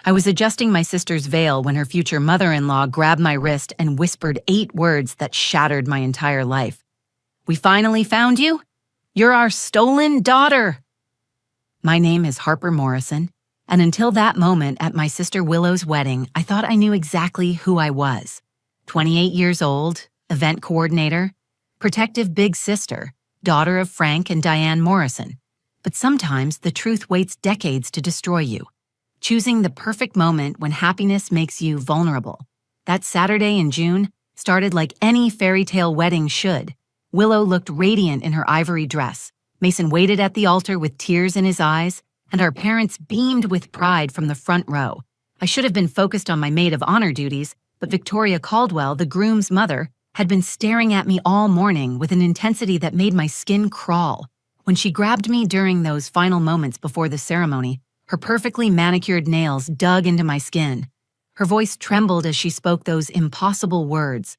I was adjusting my sister's veil when her future mother-in-law grabbed my wrist and whispered 8 words that shattered my entire life. "We finally found you? You're our stolen daughter!" My name is Harper Morrison, and until that moment at my sister Willow's wedding, I thought I knew exactly who I was. 28 years old, event coordinator, protective big sister, daughter of Frank and Diane Morrison. But sometimes the truth waits decades to destroy you. Choosing the perfect moment when happiness makes you vulnerable. That Saturday in June started like any fairy tale wedding should. Willow looked radiant in her ivory dress. Mason waited at the altar with tears in his eyes, and our parents beamed with pride from the front row. I should have been focused on my maid of honor duties, but Victoria Caldwell, the groom's mother, had been staring at me all morning with an intensity that made my skin crawl. When she grabbed me during those final moments before the ceremony, her perfectly manicured nails dug into my skin. Her voice trembled as she spoke those impossible words.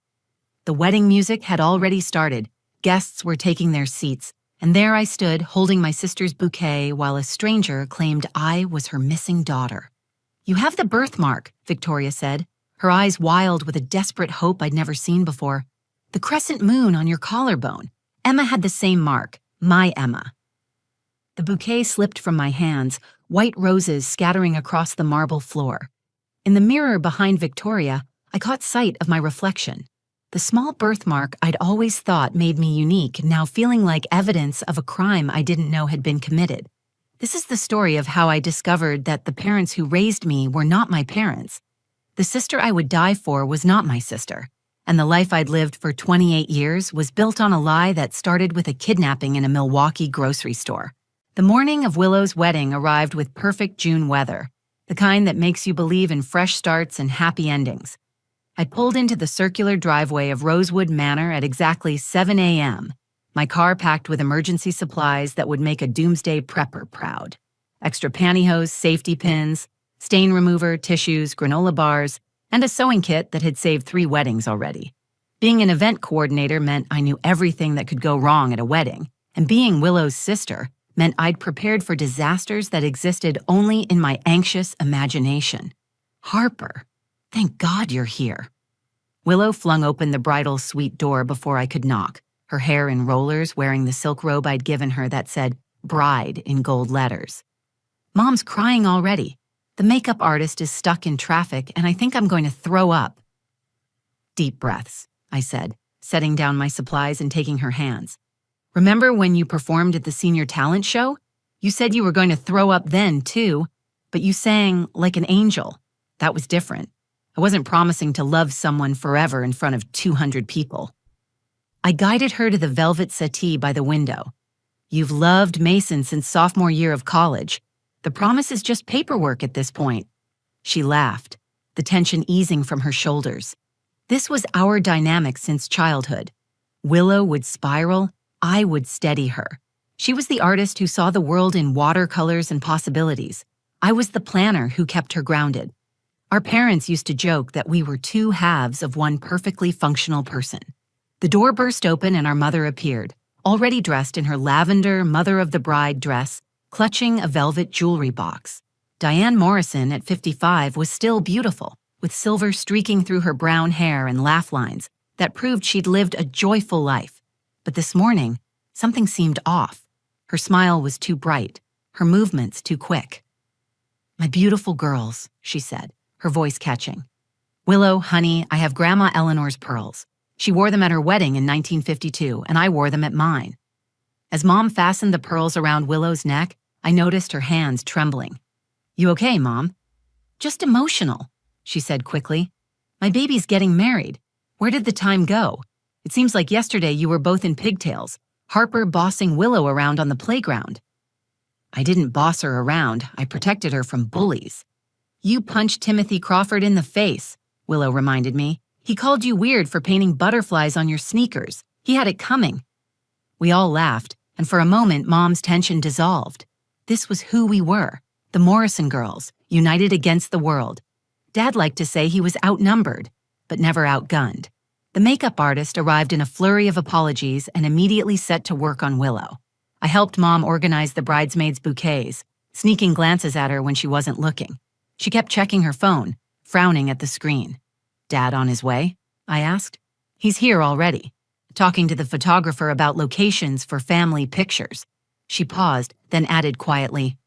The wedding music had already started. Guests were taking their seats, and there I stood holding my sister's bouquet while a stranger claimed I was her missing daughter. "You have the birthmark," Victoria said, her eyes wild with a desperate hope I'd never seen before. "The crescent moon on your collarbone. Emma had the same mark, my Emma." The bouquet slipped from my hands, white roses scattering across the marble floor. In the mirror behind Victoria, I caught sight of my reflection. The small birthmark I'd always thought made me unique, now feeling like evidence of a crime I didn't know had been committed. This is the story of how I discovered that the parents who raised me were not my parents. The sister I would die for was not my sister, and the life I'd lived for 28 years was built on a lie that started with a kidnapping in a Milwaukee grocery store. The morning of Willow's wedding arrived with perfect June weather, the kind that makes you believe in fresh starts and happy endings. I pulled into the circular driveway of Rosewood Manor at exactly 7 a.m., my car packed with emergency supplies that would make a doomsday prepper proud. Extra pantyhose, safety pins, stain remover, tissues, granola bars, and a sewing kit that had saved 3 weddings already. Being an event coordinator meant I knew everything that could go wrong at a wedding, and being Willow's sister meant I'd prepared for disasters that existed only in my anxious imagination. "Harper, thank God you're here." Willow flung open the bridal suite door before I could knock, her hair in rollers, wearing the silk robe I'd given her that said "Bride" in gold letters. "Mom's crying already. The makeup artist is stuck in traffic, and I think I'm going to throw up." "Deep breaths," I said, setting down my supplies and taking her hands. "Remember when you performed at the senior talent show? You said you were going to throw up then, too, but you sang like an angel. That was different. I wasn't promising to love someone forever in front of 200 people. I guided her to the velvet settee by the window. "You've loved Mason since sophomore year of college. The promise is just paperwork at this point." She laughed, the tension easing from her shoulders. This was our dynamic since childhood. Willow would spiral, I would steady her. She was the artist who saw the world in watercolors and possibilities. I was the planner who kept her grounded. Our parents used to joke that we were 2 halves of one perfectly functional person. The door burst open and our mother appeared, already dressed in her lavender mother of the bride dress, clutching a velvet jewelry box. Diane Morrison, at 55, was still beautiful, with silver streaking through her brown hair and laugh lines that proved she'd lived a joyful life. But this morning, something seemed off. Her smile was too bright, her movements too quick. "My beautiful girls," she said, her voice catching. "Willow, honey, I have Grandma Eleanor's pearls. She wore them at her wedding in 1952, and I wore them at mine." As Mom fastened the pearls around Willow's neck, I noticed her hands trembling. "You okay, Mom?" "Just emotional," she said quickly. "My baby's getting married. Where did the time go? It seems like yesterday you were both in pigtails, Harper bossing Willow around on the playground." "I didn't boss her around. I protected her from bullies." "You punched Timothy Crawford in the face," Willow reminded me. "He called you weird for painting butterflies on your sneakers. He had it coming." We all laughed, and for a moment Mom's tension dissolved. This was who we were, the Morrison girls, united against the world. Dad liked to say he was outnumbered, but never outgunned. The makeup artist arrived in a flurry of apologies and immediately set to work on Willow. I helped Mom organize the bridesmaids' bouquets, sneaking glances at her when she wasn't looking. She kept checking her phone, frowning at the screen. "Dad on his way?" I asked. "He's here already, talking to the photographer about locations for family pictures." She paused, then added quietly,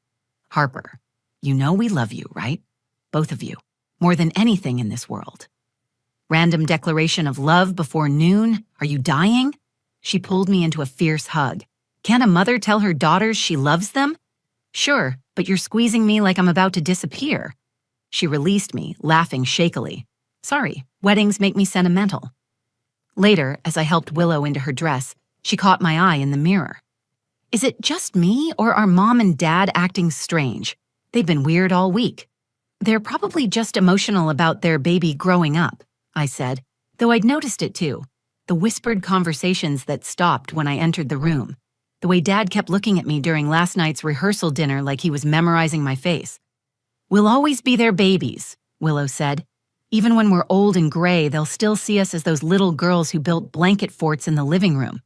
"Harper, you know we love you, right? Both of you, more than anything in this world." Random declaration of love before noon? Are you dying? She pulled me into a fierce hug. Can't a mother tell her daughters she loves them? Sure, but you're squeezing me like I'm about to disappear. She released me, laughing shakily. Sorry, weddings make me sentimental. Later, as I helped Willow into her dress, she caught my eye in the mirror. Is it just me, or are Mom and Dad acting strange? They've been weird all week. They're probably just emotional about their baby growing up, I said, though I'd noticed it too. The whispered conversations that stopped when I entered the room. The way Dad kept looking at me during last night's rehearsal dinner like he was memorizing my face. We'll always be their babies, Willow said. Even when we're old and gray, they'll still see us as those little girls who built blanket forts in the living room.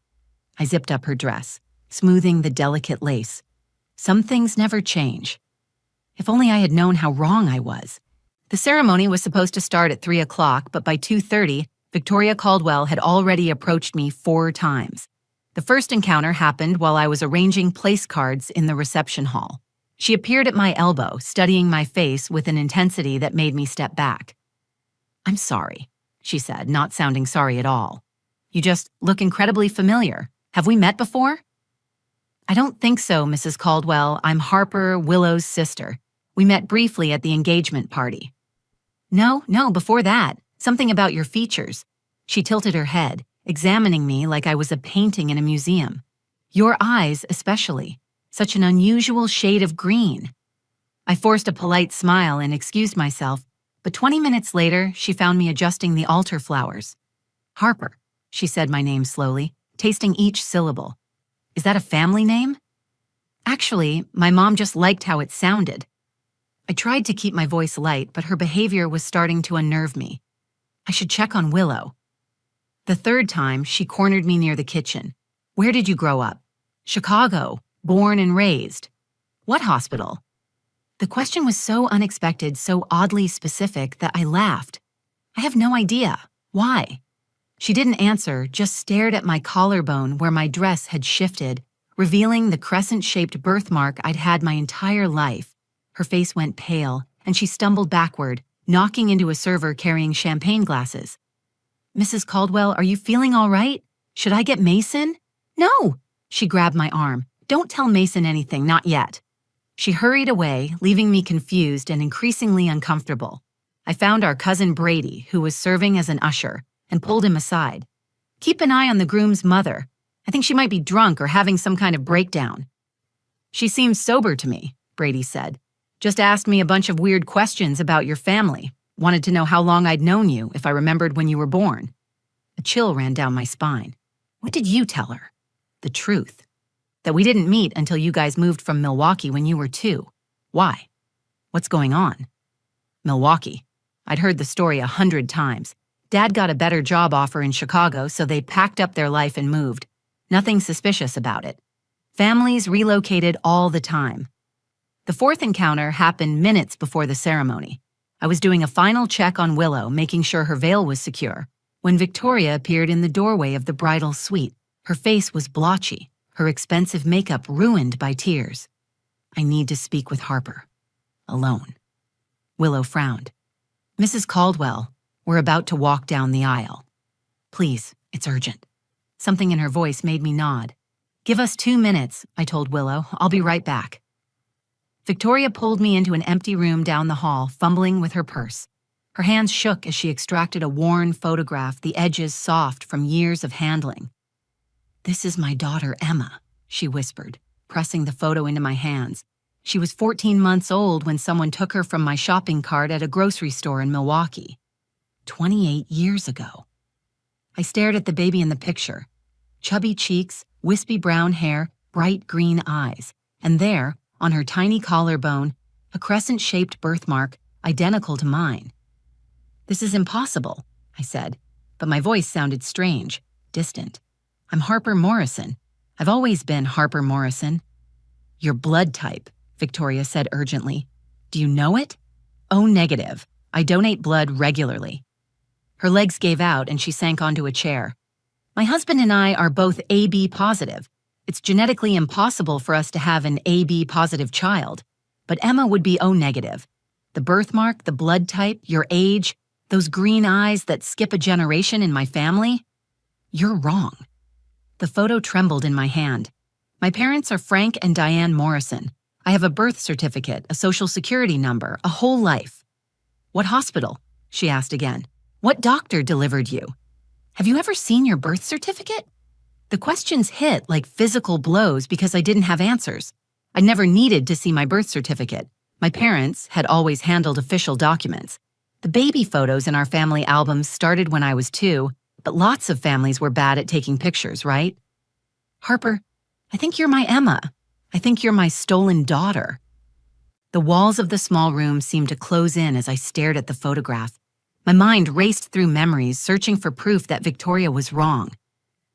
I zipped up her dress, smoothing the delicate lace. Some things never change. If only I had known how wrong I was. The ceremony was supposed to start at 3 o'clock, but by 2:30, Victoria Caldwell had already approached me 4 times. The first encounter happened while I was arranging place cards in the reception hall. She appeared at my elbow, studying my face with an intensity that made me step back. "I'm sorry," she said, not sounding sorry at all. "You just look incredibly familiar. Have we met before?" "I don't think so, Mrs. Caldwell. I'm Harper, Willow's sister. We met briefly at the engagement party." No, before that. Something about your features." She tilted her head, examining me like I was a painting in a museum. "Your eyes, especially. Such an unusual shade of green." I forced a polite smile and excused myself, but 20 minutes later, she found me adjusting the altar flowers. "Harper," she said my name slowly, tasting each syllable. "Is that a family name?" "Actually, my mom just liked how it sounded." I tried to keep my voice light, but her behavior was starting to unnerve me. I should check on Willow. The third time, she cornered me near the kitchen. "Where did you grow up?" "Chicago, born and raised." "What hospital?" The question was so unexpected, so oddly specific, that I laughed. "I have no idea. Why?" She didn't answer, just stared at my collarbone where my dress had shifted, revealing the crescent-shaped birthmark I'd had my entire life. Her face went pale, and she stumbled backward, knocking into a server carrying champagne glasses. "Mrs. Caldwell, are you feeling all right? Should I get Mason?" "No!" She grabbed my arm. "Don't tell Mason anything, not yet." She hurried away, leaving me confused and increasingly uncomfortable. I found our cousin Brady, who was serving as an usher, and pulled him aside. "Keep an eye on the groom's mother. I think she might be drunk or having some kind of breakdown." "She seems sober to me," Brady said. "Just asked me a bunch of weird questions about your family. Wanted to know how long I'd known you, if I remembered when you were born." A chill ran down my spine. What did you tell her? The truth. That we didn't meet until you guys moved from Milwaukee when you were 2. Why? What's going on? Milwaukee. I'd heard the story 100 times. Dad got a better job offer in Chicago, so they packed up their life and moved. Nothing suspicious about it. Families relocated all the time. The fourth encounter happened minutes before the ceremony. I was doing a final check on Willow, making sure her veil was secure, when Victoria appeared in the doorway of the bridal suite. Her face was blotchy, her expensive makeup ruined by tears. "I need to speak with Harper. Alone." Willow frowned. "Mrs. Caldwell, we're about to walk down the aisle. Please, it's urgent." Something in her voice made me nod. "Give us 2 minutes," I told Willow. "I'll be right back." Victoria pulled me into an empty room down the hall, fumbling with her purse. Her hands shook as she extracted a worn photograph, the edges soft from years of handling. "This is my daughter, Emma," she whispered, pressing the photo into my hands. "She was 14 months old when someone took her from my shopping cart at a grocery store in Milwaukee. 28 years ago." I stared at the baby in the picture. Chubby cheeks, wispy brown hair, bright green eyes, and there, on her tiny collarbone, a crescent-shaped birthmark identical to mine. "This is impossible," I said, but my voice sounded strange, distant. "I'm Harper Morrison. I've always been Harper Morrison." "Your blood type," Victoria said urgently. "Do you know it?" O negative. I donate blood regularly. Her legs gave out and she sank onto a chair. My husband and I are both AB positive. It's genetically impossible for us to have an AB positive child. But Emma would be O negative. The birthmark, the blood type, your age, those green eyes that skip a generation in my family? You're wrong. The photo trembled in my hand. My parents are Frank and Diane Morrison. I have a birth certificate, a social security number, a whole life. What hospital? She asked again. What doctor delivered you? Have you ever seen your birth certificate? The questions hit like physical blows because I didn't have answers. I never needed to see my birth certificate. My parents had always handled official documents. The baby photos in our family albums started when I was 2, but lots of families were bad at taking pictures, right? Harper, I think you're my Emma. I think you're my stolen daughter. The walls of the small room seemed to close in as I stared at the photograph. My mind raced through memories, searching for proof that Victoria was wrong.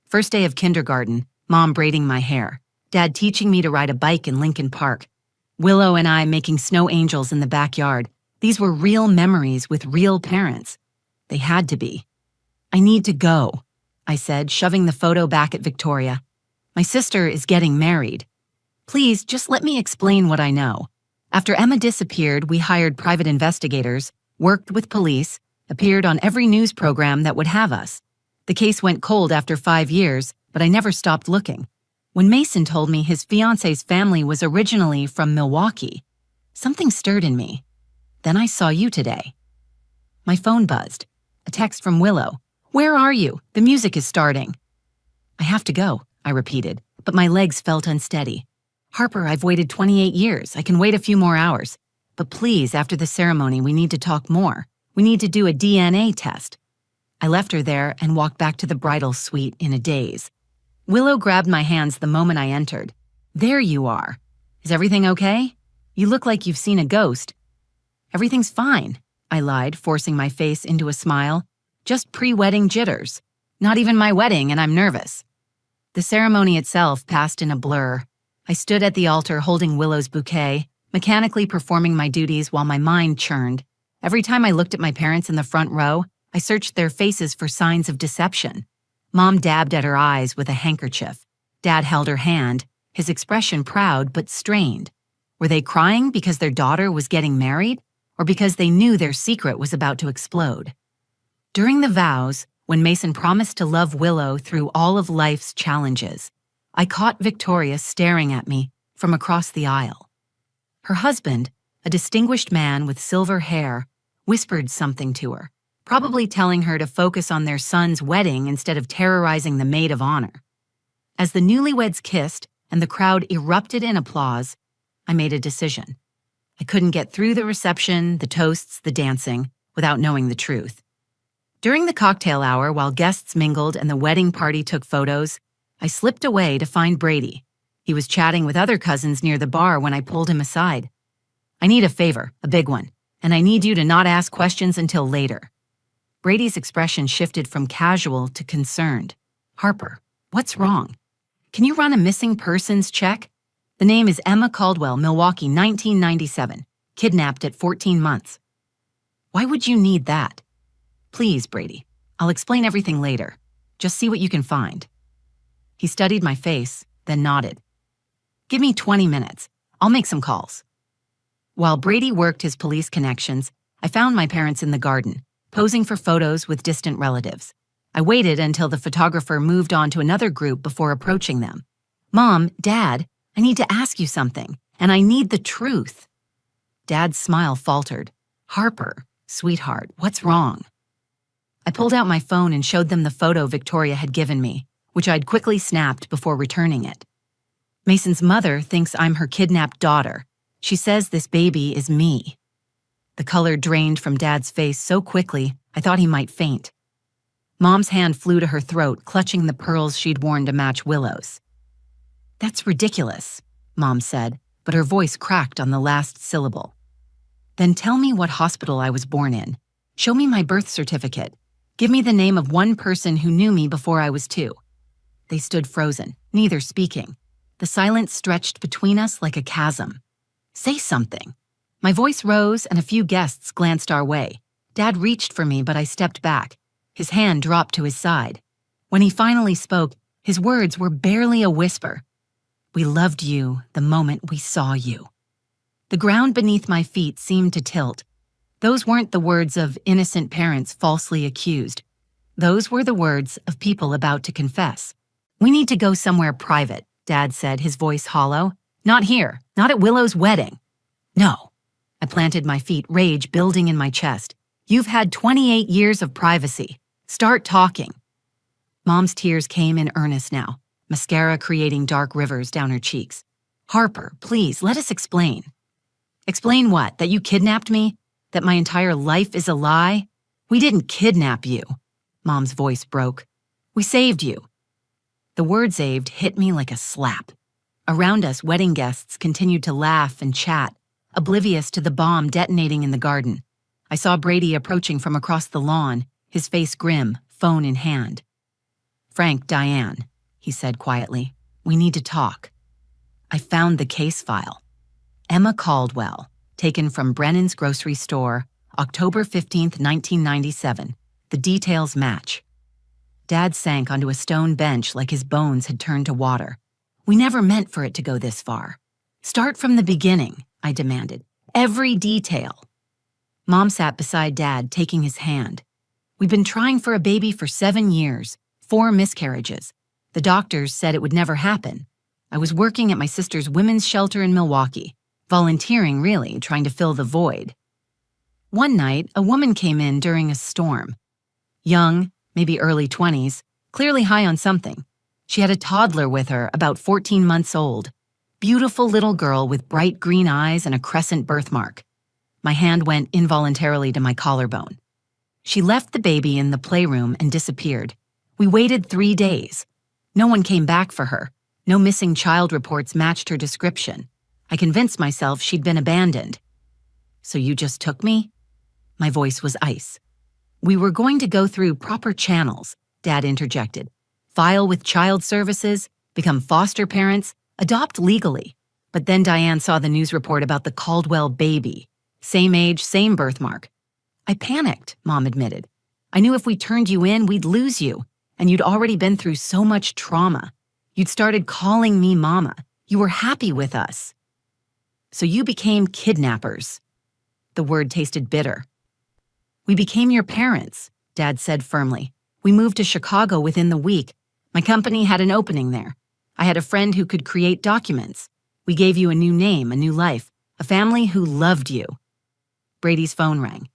First day of kindergarten, Mom braiding my hair, Dad teaching me to ride a bike in Lincoln Park, Willow and I making snow angels in the backyard. These were real memories with real parents. They had to be. I need to go, I said, shoving the photo back at Victoria. My sister is getting married. Please, just let me explain what I know. After Emma disappeared, we hired private investigators, worked with police, appeared on every news program that would have us. The case went cold after 5 years, but I never stopped looking. When Mason told me his fiance's family was originally from Milwaukee, something stirred in me. Then I saw you today. My phone buzzed. A text from Willow. Where are you? The music is starting. I have to go, I repeated, but my legs felt unsteady. Harper, I've waited 28 years. I can wait a few more hours. But please, after the ceremony, we need to talk more. We need to do a DNA test. I left her there and walked back to the bridal suite in a daze. Willow grabbed my hands the moment I entered. There you are. Is everything okay? You look like you've seen a ghost. Everything's fine, I lied, forcing my face into a smile. Just pre-wedding jitters. Not even my wedding, and I'm nervous. The ceremony itself passed in a blur. I stood at the altar holding Willow's bouquet, mechanically performing my duties while my mind churned. Every time I looked at my parents in the front row, I searched their faces for signs of deception. Mom dabbed at her eyes with a handkerchief. Dad held her hand, his expression proud but strained. Were they crying because their daughter was getting married, or because they knew their secret was about to explode? During the vows, when Mason promised to love Willow through all of life's challenges, I caught Victoria staring at me from across the aisle. Her husband, a distinguished man with silver hair, whispered something to her, probably telling her to focus on their son's wedding instead of terrorizing the maid of honor. As the newlyweds kissed and the crowd erupted in applause, I made a decision. I couldn't get through the reception, the toasts, the dancing, without knowing the truth. During the cocktail hour, while guests mingled and the wedding party took photos, I slipped away to find Brady. He was chatting with other cousins near the bar when I pulled him aside. I need a favor, a big one, and I need you to not ask questions until later. Brady's expression shifted from casual to concerned. Harper, what's wrong? Can you run a missing persons check? The name is Emma Caldwell, Milwaukee, 1997, kidnapped at 14 months. Why would you need that? Please, Brady, I'll explain everything later. Just see what you can find. He studied my face, then nodded. Give me 20 minutes. I'll make some calls. While Brady worked his police connections, I found my parents in the garden, posing for photos with distant relatives. I waited until the photographer moved on to another group before approaching them. Mom, Dad, I need to ask you something, and I need the truth. Dad's smile faltered. Harper, sweetheart, what's wrong? I pulled out my phone and showed them the photo Victoria had given me, which I'd quickly snapped before returning it. Mason's mother thinks I'm her kidnapped daughter. She says this baby is me. The color drained from Dad's face so quickly, I thought he might faint. Mom's hand flew to her throat, clutching the pearls she'd worn to match Willow's. That's ridiculous, Mom said, but her voice cracked on the last syllable. Then tell me what hospital I was born in. Show me my birth certificate. Give me the name of one person who knew me before I was 2. They stood frozen, neither speaking. The silence stretched between us like a chasm. Say something. My voice rose and a few guests glanced our way. Dad reached for me, but I stepped back. His hand dropped to his side. When he finally spoke, his words were barely a whisper. "We loved you the moment we saw you." The ground beneath my feet seemed to tilt. Those weren't the words of innocent parents falsely accused. Those were the words of people about to confess. "We need to go somewhere private," Dad said, his voice hollow. "Not here, not at Willow's wedding." "No." I planted my feet, rage building in my chest. "You've had 28 years of privacy. Start talking." Mom's tears came in earnest now, mascara creating dark rivers down her cheeks. "Harper, please, let us explain." "Explain what? That you kidnapped me? That my entire life is a lie? We didn't kidnap you." Mom's voice broke. "We saved you." The word saved hit me like a slap. Around us, wedding guests continued to laugh and chat, oblivious to the bomb detonating in the garden. I saw Brady approaching from across the lawn, his face grim, phone in hand. "Frank, Diane," he said quietly, "we need to talk." I found the case file. Emma Caldwell, taken from Brennan's grocery store, October 15th, 1997. The details match. Dad sank onto a stone bench like his bones had turned to water. "We never meant for it to go this far. Start from the beginning," I demanded. "Every detail." Mom sat beside Dad, taking his hand. "We've been trying for a baby for 7 years, 4 miscarriages. The doctors said it would never happen. I was working at my sister's women's shelter in Milwaukee, volunteering really, trying to fill the void. One night, a woman came in during a storm. Young, maybe early 20s, clearly high on something. She had a toddler with her, about 14 months old. Beautiful little girl with bright green eyes and a crescent birthmark. My hand went involuntarily to my collarbone. She left the baby in the playroom and disappeared. We waited 3 days. No one came back for her. No missing child reports matched her description. I convinced myself she'd been abandoned. "So you just took me?" My voice was ice. "We were going to go through proper channels," Dad interjected. "File with child services, become foster parents, adopt legally." But then Diane saw the news report about the Caldwell baby. Same age, same birthmark. "I panicked," Mom admitted. "I knew if we turned you in, we'd lose you. And you'd already been through so much trauma. You'd started calling me Mama. You were happy with us. So you became kidnappers." The word tasted bitter. "We became your parents," Dad said firmly. "We moved to Chicago within the week. My company had an opening there. I had a friend who could create documents. We gave you a new name, a new life, a family who loved you." Brady's phone rang.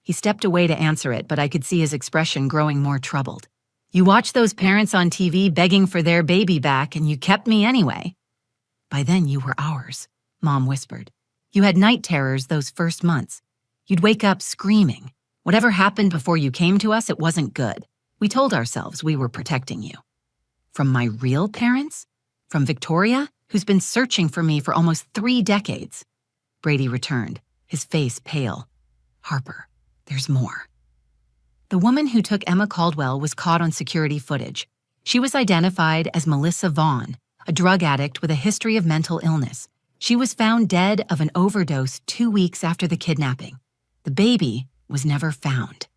He stepped away to answer it, but I could see his expression growing more troubled. "You watched those parents on TV begging for their baby back, and you kept me anyway." "By then you were ours," Mom whispered. "You had night terrors those first months. You'd wake up screaming. Whatever happened before you came to us, it wasn't good. We told ourselves we were protecting you." "From my real parents? From Victoria, who's been searching for me for almost 3 decades. Brady returned, his face pale. "Harper, there's more." The woman who took Emma Caldwell was caught on security footage. She was identified as Melissa Vaughn, a drug addict with a history of mental illness. She was found dead of an overdose 2 weeks after the kidnapping. The baby was never found.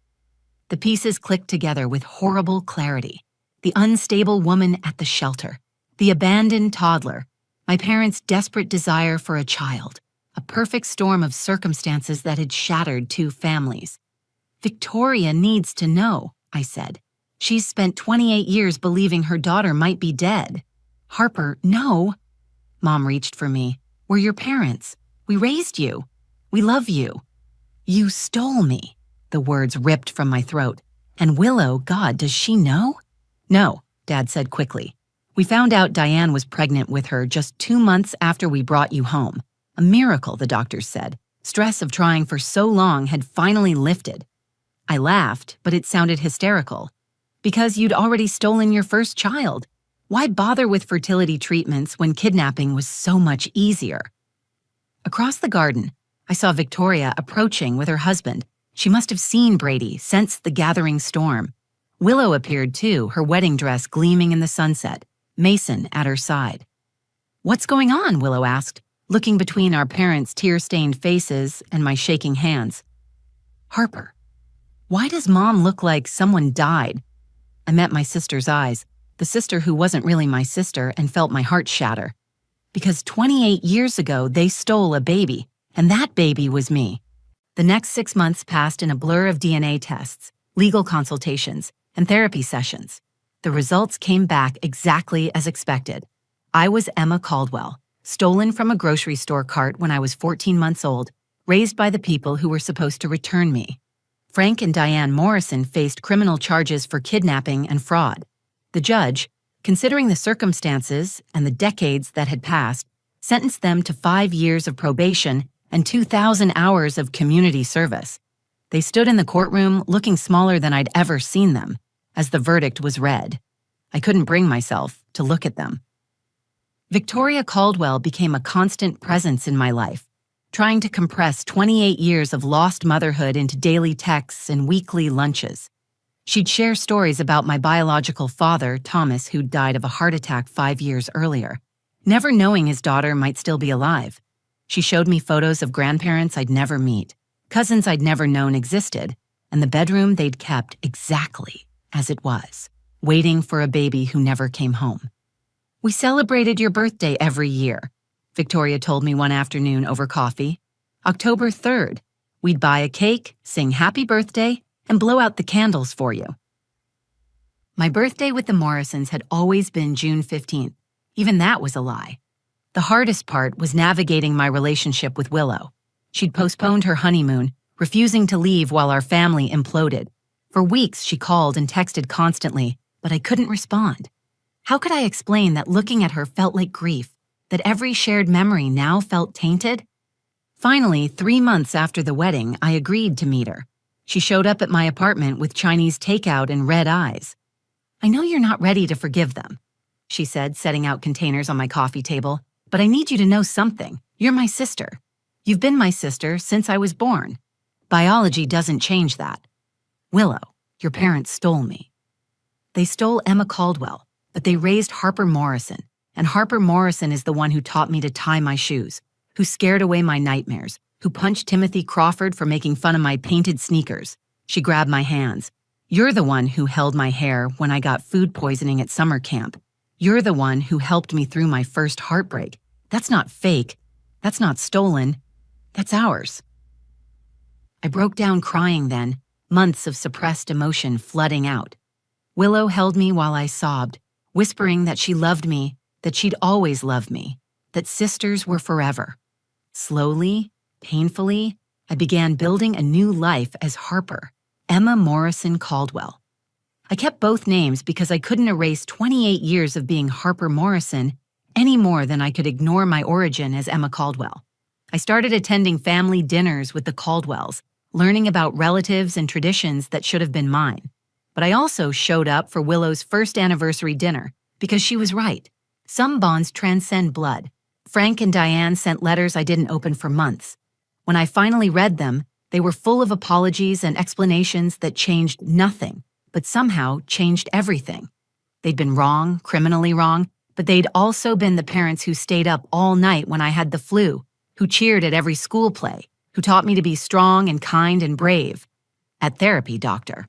The pieces clicked together with horrible clarity. The unstable woman at the shelter, the abandoned toddler, my parents' desperate desire for a child, a perfect storm of circumstances that had shattered 2 families. "Victoria needs to know," I said. "She's spent 28 years believing her daughter might be dead." "Harper, no." Mom reached for me. "We're your parents. We raised you. We love you." "You stole me." The words ripped from my throat. "And Willow, God, does she know?" "No," Dad said quickly. "We found out Diane was pregnant with her just 2 months after we brought you home. A miracle, the doctors said. Stress of trying for so long had finally lifted." I laughed, but it sounded hysterical. "Because you'd already stolen your first child. Why bother with fertility treatments when kidnapping was so much easier?" Across the garden, I saw Victoria approaching with her husband. She must have seen Brady, sensed the gathering storm. Willow appeared too, her wedding dress gleaming in the sunset, Mason at her side. "What's going on?" Willow asked. looking between our parents' tear-stained faces and my shaking hands. Harper, why does Mom look like someone died? I met my sister's eyes, the sister who wasn't really my sister, and felt my heart shatter. Because 28 years ago, they stole a baby, and that baby was me. The next 6 months passed in a blur of DNA tests, legal consultations, and therapy sessions. The results came back exactly as expected. I was Emma Caldwell, stolen from a grocery store cart when I was 14 months old, raised by the people who were supposed to return me. Frank and Diane Morrison faced criminal charges for kidnapping and fraud. The judge, considering the circumstances and the decades that had passed, sentenced them to 5 years of probation and 2,000 hours of community service. They stood in the courtroom looking smaller than I'd ever seen them as the verdict was read. I couldn't bring myself to look at them. Victoria Caldwell became a constant presence in my life, trying to compress 28 years of lost motherhood into daily texts and weekly lunches. She'd share stories about my biological father, Thomas, who died of a heart attack 5 years earlier, never knowing his daughter might still be alive. She showed me photos of grandparents I'd never meet, cousins I'd never known existed, and the bedroom they'd kept exactly as it was, waiting for a baby who never came home. "We celebrated your birthday every year," Victoria told me one afternoon over coffee. "October 3rd, we'd buy a cake, sing happy birthday, and blow out the candles for you." My birthday with the Morrisons had always been June 15th. Even that was a lie. The hardest part was navigating my relationship with Willow. She'd postponed her honeymoon, refusing to leave while our family imploded. For weeks, she called and texted constantly, but I couldn't respond. How could I explain that looking at her felt like grief, that every shared memory now felt tainted? Finally, 3 months after the wedding, I agreed to meet her. She showed up at my apartment with Chinese takeout and red eyes. "I know you're not ready to forgive them," she said, setting out containers on my coffee table, "but I need you to know something. You're my sister. You've been my sister since I was born. Biology doesn't change that. Willow, your parents stole me. They stole Emma Caldwell, but they raised Harper Morrison, and Harper Morrison is the one who taught me to tie my shoes, who scared away my nightmares, who punched Timothy Crawford for making fun of my painted sneakers." She grabbed my hands. "You're the one who held my hair when I got food poisoning at summer camp. You're the one who helped me through my first heartbreak. That's not fake. That's not stolen. That's ours." I broke down crying then, months of suppressed emotion flooding out. Willow held me while I sobbed, whispering that she loved me, that she'd always love me, that sisters were forever. Slowly, painfully, I began building a new life as Harper, Emma Morrison Caldwell. I kept both names because I couldn't erase 28 years of being Harper Morrison any more than I could ignore my origin as Emma Caldwell. I started attending family dinners with the Caldwells, learning about relatives and traditions that should have been mine. But I also showed up for Willow's first anniversary dinner because she was right. Some bonds transcend blood. Frank and Diane sent letters I didn't open for months. When I finally read them, they were full of apologies and explanations that changed nothing, but somehow changed everything. They'd been wrong, criminally wrong, but they'd also been the parents who stayed up all night when I had the flu, who cheered at every school play, who taught me to be strong and kind and brave. At therapy, doctor.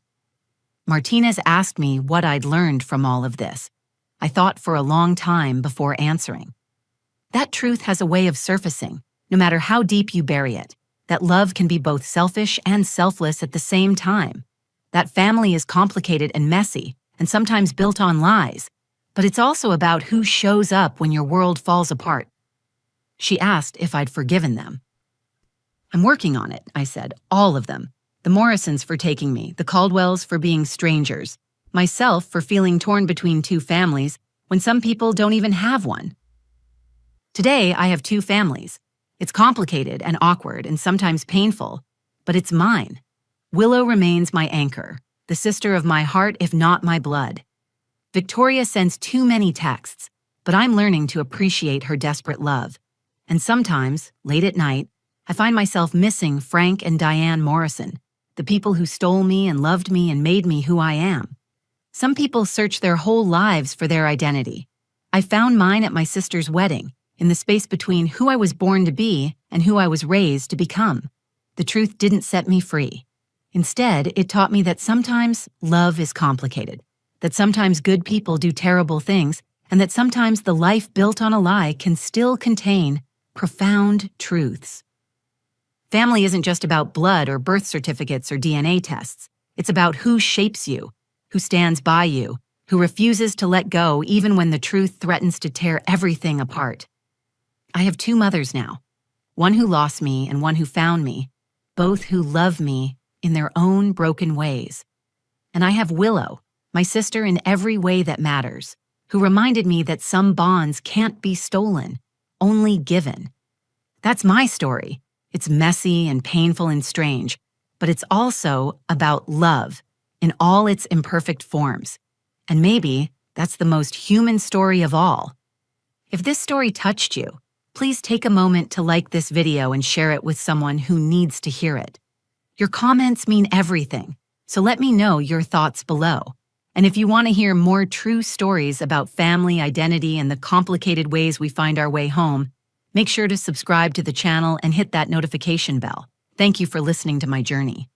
Martinez asked me what I'd learned from all of this. I thought for a long time before answering. That truth has a way of surfacing, no matter how deep you bury it, that love can be both selfish and selfless at the same time. That family is complicated and messy, and sometimes built on lies, but it's also about who shows up when your world falls apart. She asked if I'd forgiven them. "I'm working on it," I said, "all of them. The Morrisons for taking me, the Caldwells for being strangers, myself for feeling torn between two families when some people don't even have one. Today, I have two families. It's complicated and awkward and sometimes painful, but it's mine. Willow remains my anchor, the sister of my heart if not my blood. Victoria sends too many texts, but I'm learning to appreciate her desperate love. And sometimes, late at night, I find myself missing Frank and Diane Morrison, the people who stole me and loved me and made me who I am. Some people search their whole lives for their identity. I found mine at my sister's wedding, in the space between who I was born to be and who I was raised to become. The truth didn't set me free. Instead, it taught me that sometimes love is complicated, that sometimes good people do terrible things, and that sometimes the life built on a lie can still contain profound truths. Family isn't just about blood or birth certificates or DNA tests. It's about who shapes you, who stands by you, who refuses to let go even when the truth threatens to tear everything apart. I have two mothers now, one who lost me and one who found me, both who love me in their own broken ways. And I have Willow, my sister in every way that matters, who reminded me that some bonds can't be stolen, only given. That's my story. It's messy and painful and strange, but it's also about love in all its imperfect forms. And maybe that's the most human story of all. If this story touched you, please take a moment to like this video and share it with someone who needs to hear it. Your comments mean everything, so let me know your thoughts below. And if you want to hear more true stories about family, identity, and the complicated ways we find our way home, make sure to subscribe to the channel and hit that notification bell. Thank you for listening to my journey.